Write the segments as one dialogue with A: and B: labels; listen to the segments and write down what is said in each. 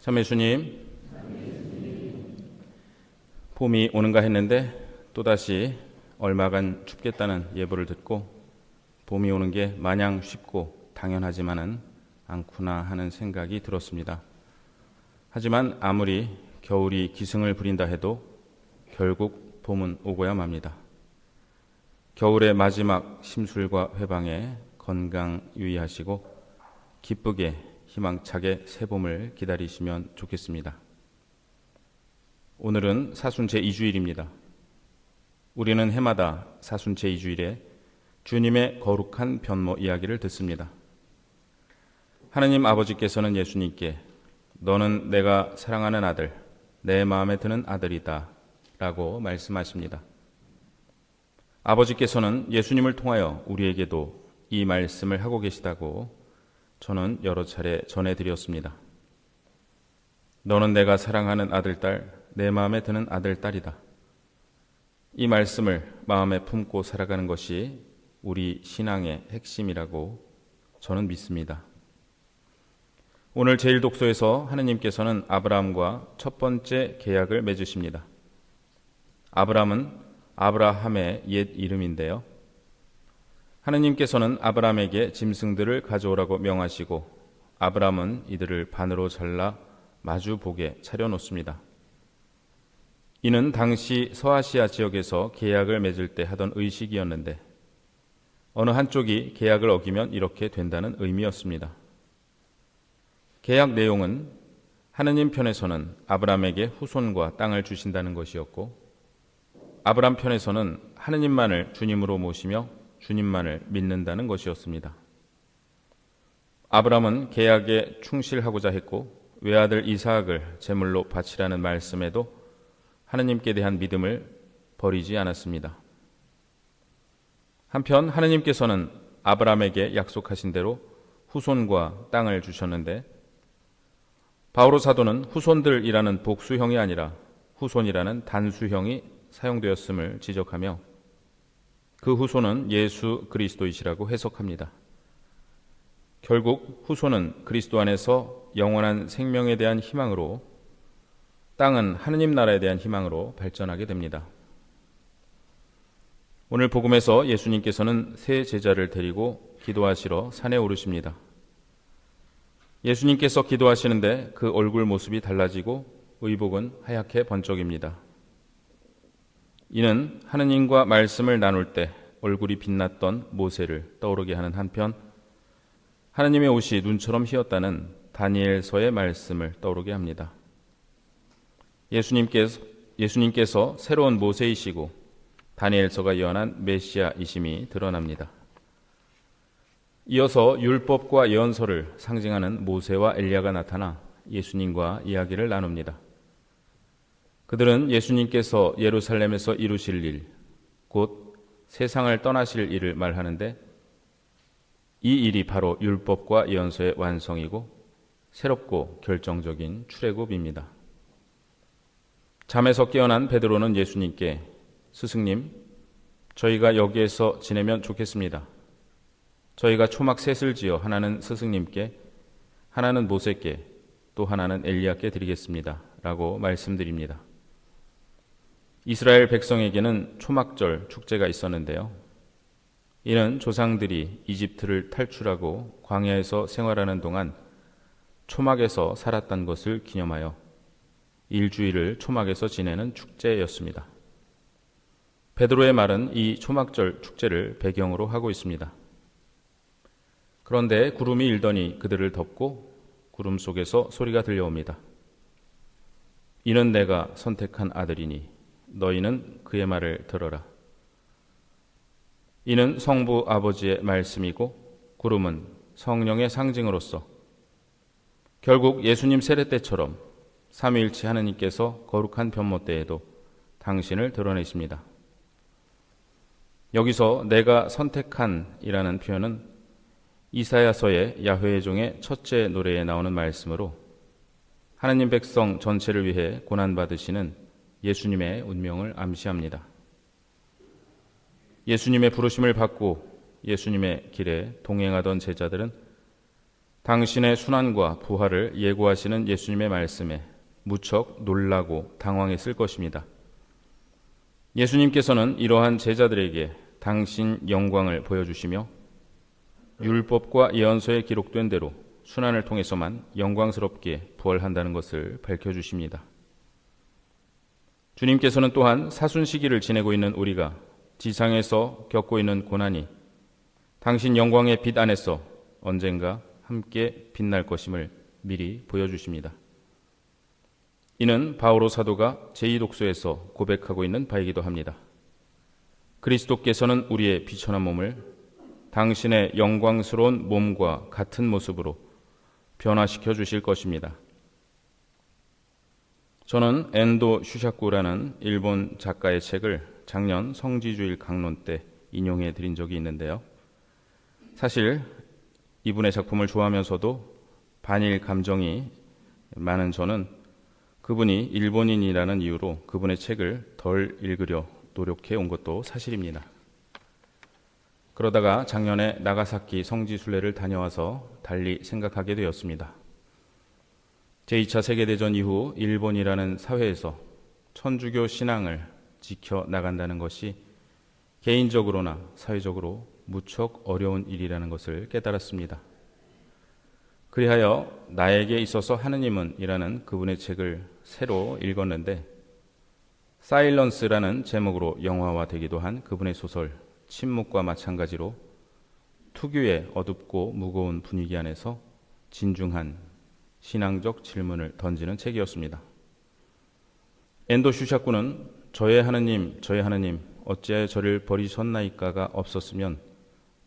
A: 참 예수님, 봄이 오는가 했는데 또다시 얼마간 춥겠다는 예보를 듣고 봄이 오는 게 마냥 쉽고 당연하지만은 않구나 하는 생각이 들었습니다. 하지만 아무리 겨울이 기승을 부린다 해도 결국 봄은 오고야 맙니다. 겨울의 마지막 심술과 회방에 건강 유의하시고 기쁘게 희망차게 새봄을 기다리시면 좋겠습니다. 오늘은 사순 제2주일입니다. 우리는 해마다 사순 제2주일에 주님의 거룩한 변모 이야기를 듣습니다. 하느님 아버지께서는 예수님께 너는 내가 사랑하는 아들, 내 마음에 드는 아들이다 라고 말씀하십니다. 아버지께서는 예수님을 통하여 우리에게도 이 말씀을 하고 계시다고 저는 여러 차례 전해드렸습니다. 너는 내가 사랑하는 아들, 딸, 내 마음에 드는 아들, 딸이다. 이 말씀을 마음에 품고 살아가는 것이 우리 신앙의 핵심이라고 저는 믿습니다. 오늘 제1독서에서 하느님께서는 아브라함과 첫 번째 계약을 맺으십니다. 아브라함은 아브라함의 옛 이름인데요. 하느님께서는 아브라함에게 짐승들을 가져오라고 명하시고 아브라함은 이들을 반으로 잘라 마주보게 차려놓습니다. 이는 당시 서아시아 지역에서 계약을 맺을 때 하던 의식이었는데 어느 한쪽이 계약을 어기면 이렇게 된다는 의미였습니다. 계약 내용은 하느님 편에서는 아브라함에게 후손과 땅을 주신다는 것이었고 아브라함 편에서는 하느님만을 주님으로 모시며 주님만을 믿는다는 것이었습니다. 아브라함은 계약에 충실하고자 했고 외아들 이삭을 제물로 바치라는 말씀에도 하느님께 대한 믿음을 버리지 않았습니다. 한편 하느님께서는 아브라함에게 약속하신 대로 후손과 땅을 주셨는데 바오로 사도는 후손들이라는 복수형이 아니라 후손이라는 단수형이 사용되었음을 지적하며 그 후손은 예수 그리스도이시라고 해석합니다. 결국 후손은 그리스도 안에서 영원한 생명에 대한 희망으로 땅은 하느님 나라에 대한 희망으로 발전하게 됩니다. 오늘 복음에서 예수님께서는 세 제자를 데리고 기도하시러 산에 오르십니다. 예수님께서 기도하시는데 그 얼굴 모습이 달라지고 의복은 하얗게 번쩍입니다. 이는 하느님과 말씀을 나눌 때 얼굴이 빛났던 모세를 떠오르게 하는 한편 하느님의 옷이 눈처럼 희었다는 다니엘서의 말씀을 떠오르게 합니다. 예수님께서 새로운 모세이시고 다니엘서가 예언한 메시아이심이 드러납니다. 이어서 율법과 예언서를 상징하는 모세와 엘리야가 나타나 예수님과 이야기를 나눕니다. 그들은 예수님께서 예루살렘에서 이루실 일, 곧 세상을 떠나실 일을 말하는데 이 일이 바로 율법과 예언서의 완성이고 새롭고 결정적인 출애굽입니다. 잠에서 깨어난 베드로는 예수님께 스승님, 저희가 여기에서 지내면 좋겠습니다. 저희가 초막 셋을 지어 하나는 스승님께, 하나는 모세께, 또 하나는 엘리야께 드리겠습니다. 라고 말씀드립니다. 이스라엘 백성에게는 초막절 축제가 있었는데요. 이는 조상들이 이집트를 탈출하고 광야에서 생활하는 동안 초막에서 살았던 것을 기념하여 일주일을 초막에서 지내는 축제였습니다. 베드로의 말은 이 초막절 축제를 배경으로 하고 있습니다. 그런데 구름이 일더니 그들을 덮고 구름 속에서 소리가 들려옵니다. 이는 내가 선택한 아들이니 너희는 그의 말을 들어라. 이는 성부 아버지의 말씀이고 구름은 성령의 상징으로서 결국 예수님 세례 때처럼 삼위일체 하느님께서 거룩한 변모 때에도 당신을 드러내십니다. 여기서 내가 선택한이라는 표현은 이사야서의 야훼의 종의 첫째 노래에 나오는 말씀으로 하느님 백성 전체를 위해 고난받으시는 예수님의 운명을 암시합니다. 예수님의 부르심을 받고 예수님의 길에 동행하던 제자들은 당신의 순환과 부활을 예고하시는 예수님의 말씀에 무척 놀라고 당황했을 것입니다. 예수님께서는 이러한 제자들에게 당신 영광을 보여주시며 율법과 예언서에 기록된 대로 순환을 통해서만 영광스럽게 부활한다는 것을 밝혀주십니다. 주님께서는 또한 사순 시기를 지내고 있는 우리가 지상에서 겪고 있는 고난이 당신 영광의 빛 안에서 언젠가 함께 빛날 것임을 미리 보여주십니다. 이는 바오로 사도가 제2독서에서 고백하고 있는 바이기도 합니다. 그리스도께서는 우리의 비천한 몸을 당신의 영광스러운 몸과 같은 모습으로 변화시켜 주실 것입니다. 저는 엔도 슈샤쿠라는 일본 작가의 책을 작년 성지주일 강론 때 인용해 드린 적이 있는데요. 사실 이분의 작품을 좋아하면서도 반일 감정이 많은 저는 그분이 일본인이라는 이유로 그분의 책을 덜 읽으려 노력해 온 것도 사실입니다. 그러다가 작년에 나가사키 성지순례를 다녀와서 달리 생각하게 되었습니다. 제2차 세계대전 이후 일본이라는 사회에서 천주교 신앙을 지켜나간다는 것이 개인적으로나 사회적으로 무척 어려운 일이라는 것을 깨달았습니다. 그리하여 나에게 있어서 하느님은 이라는 그분의 책을 새로 읽었는데 사일런스라는 제목으로 영화화되기도 한 그분의 소설 침묵과 마찬가지로 특유의 어둡고 무거운 분위기 안에서 진중한 신앙적 질문을 던지는 책이었습니다. 엔도 슈샤쿠는 저의 하느님 어찌하여 저를 버리셨나이까가 없었으면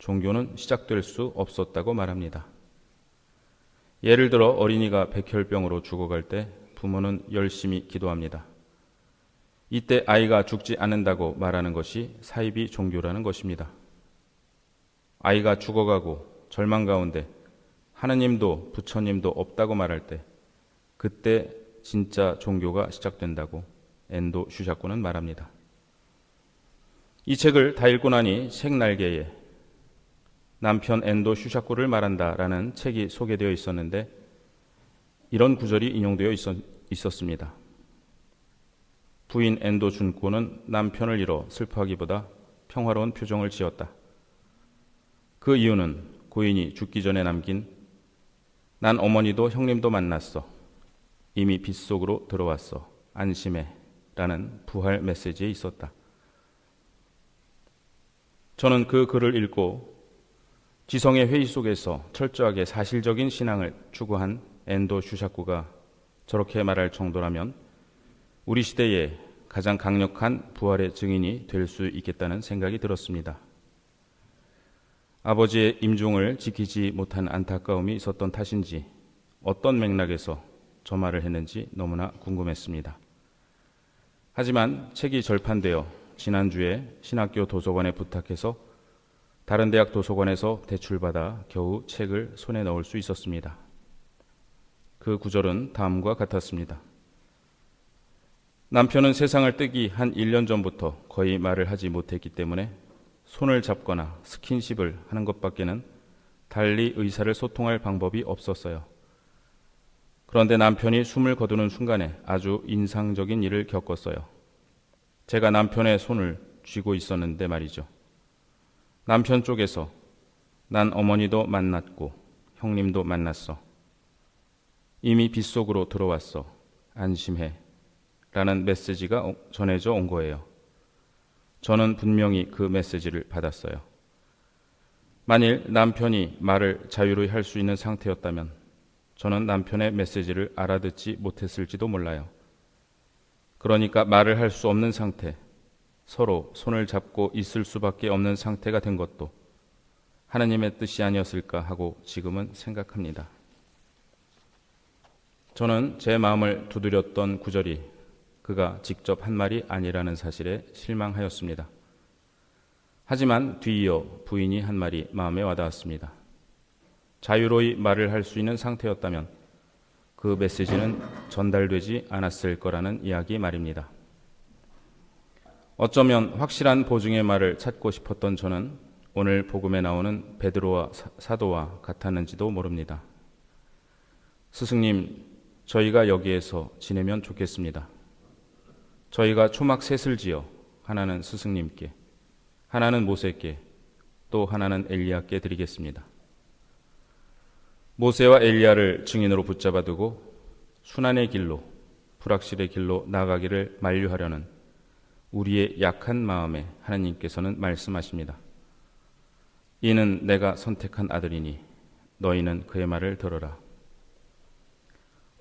A: 종교는 시작될 수 없었다고 말합니다. 예를 들어 어린이가 백혈병으로 죽어갈 때 부모는 열심히 기도합니다. 이때 아이가 죽지 않는다고 말하는 것이 사이비 종교라는 것입니다. 아이가 죽어가고 절망 가운데 하느님도 부처님도 없다고 말할 때 그때 진짜 종교가 시작된다고 엔도 슈샤쿠는 말합니다. 이 책을 다 읽고 나니 책 날개에 남편 엔도 슈샤쿠를 말한다라는 책이 소개되어 있었는데 이런 구절이 인용되어 있었습니다. 부인 엔도 준코는 남편을 잃어 슬퍼하기보다 평화로운 표정을 지었다. 그 이유는 고인이 죽기 전에 남긴 난 어머니도 형님도 만났어. 이미 빗속으로 들어왔어. 안심해. 라는 부활 메시지에 있었다. 저는 그 글을 읽고 지성의 회의 속에서 철저하게 사실적인 신앙을 추구한 엔도 슈샤쿠가 저렇게 말할 정도라면 우리 시대에 가장 강력한 부활의 증인이 될 수 있겠다는 생각이 들었습니다. 아버지의 임종을 지키지 못한 안타까움이 있었던 탓인지 어떤 맥락에서 저 말을 했는지 너무나 궁금했습니다. 하지만 책이 절판되어 지난주에 신학교 도서관에 부탁해서 다른 대학 도서관에서 대출받아 겨우 책을 손에 넣을 수 있었습니다. 그 구절은 다음과 같았습니다. 남편은 세상을 뜨기 한 1년 전부터 거의 말을 하지 못했기 때문에 손을 잡거나 스킨십을 하는 것밖에는 달리 의사를 소통할 방법이 없었어요. 그런데 남편이 숨을 거두는 순간에 아주 인상적인 일을 겪었어요. 제가 남편의 손을 쥐고 있었는데 말이죠. 남편 쪽에서 난 어머니도 만났고 형님도 만났어. 이미 빗속으로 들어왔어. 안심해. 라는 메시지가 전해져 온 거예요. 저는 분명히 그 메시지를 받았어요. 만일 남편이 말을 자유로이 할 수 있는 상태였다면 저는 남편의 메시지를 알아듣지 못했을지도 몰라요. 그러니까 말을 할 수 없는 상태, 서로 손을 잡고 있을 수밖에 없는 상태가 된 것도 하나님의 뜻이 아니었을까 하고 지금은 생각합니다. 저는 제 마음을 두드렸던 구절이 그가 직접 한 말이 아니라는 사실에 실망하였습니다. 하지만 뒤이어 부인이 한 말이 마음에 와닿았습니다. 자유로이 말을 할 수 있는 상태였다면 그 메시지는 전달되지 않았을 거라는 이야기 말입니다. 어쩌면 확실한 보증의 말을 찾고 싶었던 저는 오늘 복음에 나오는 베드로와 사도와 같았는지도 모릅니다. 스승님, 저희가 여기에서 지내면 좋겠습니다. 저희가 초막 셋을 지어 하나는 스승님께, 하나는 모세께, 또 하나는 엘리야께 드리겠습니다. 모세와 엘리야를 증인으로 붙잡아 두고 순환의 길로, 불확실의 길로 나가기를 만류하려는 우리의 약한 마음에 하나님께서는 말씀하십니다. 이는 내가 선택한 아들이니 너희는 그의 말을 들어라.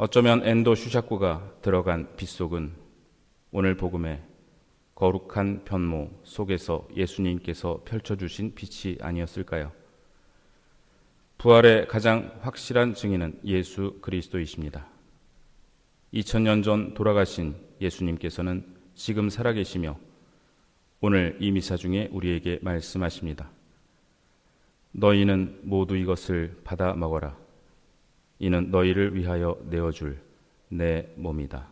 A: 어쩌면 엔도 슈샤꾸가 들어간 빗속은 오늘 복음의 거룩한 변모 속에서 예수님께서 펼쳐주신 빛이 아니었을까요? 부활의 가장 확실한 증인은 예수 그리스도이십니다. 2000년 전 돌아가신 예수님께서는 지금 살아계시며 오늘 이 미사 중에 우리에게 말씀하십니다. 너희는 모두 이것을 받아 먹어라. 이는 너희를 위하여 내어줄 내 몸이다.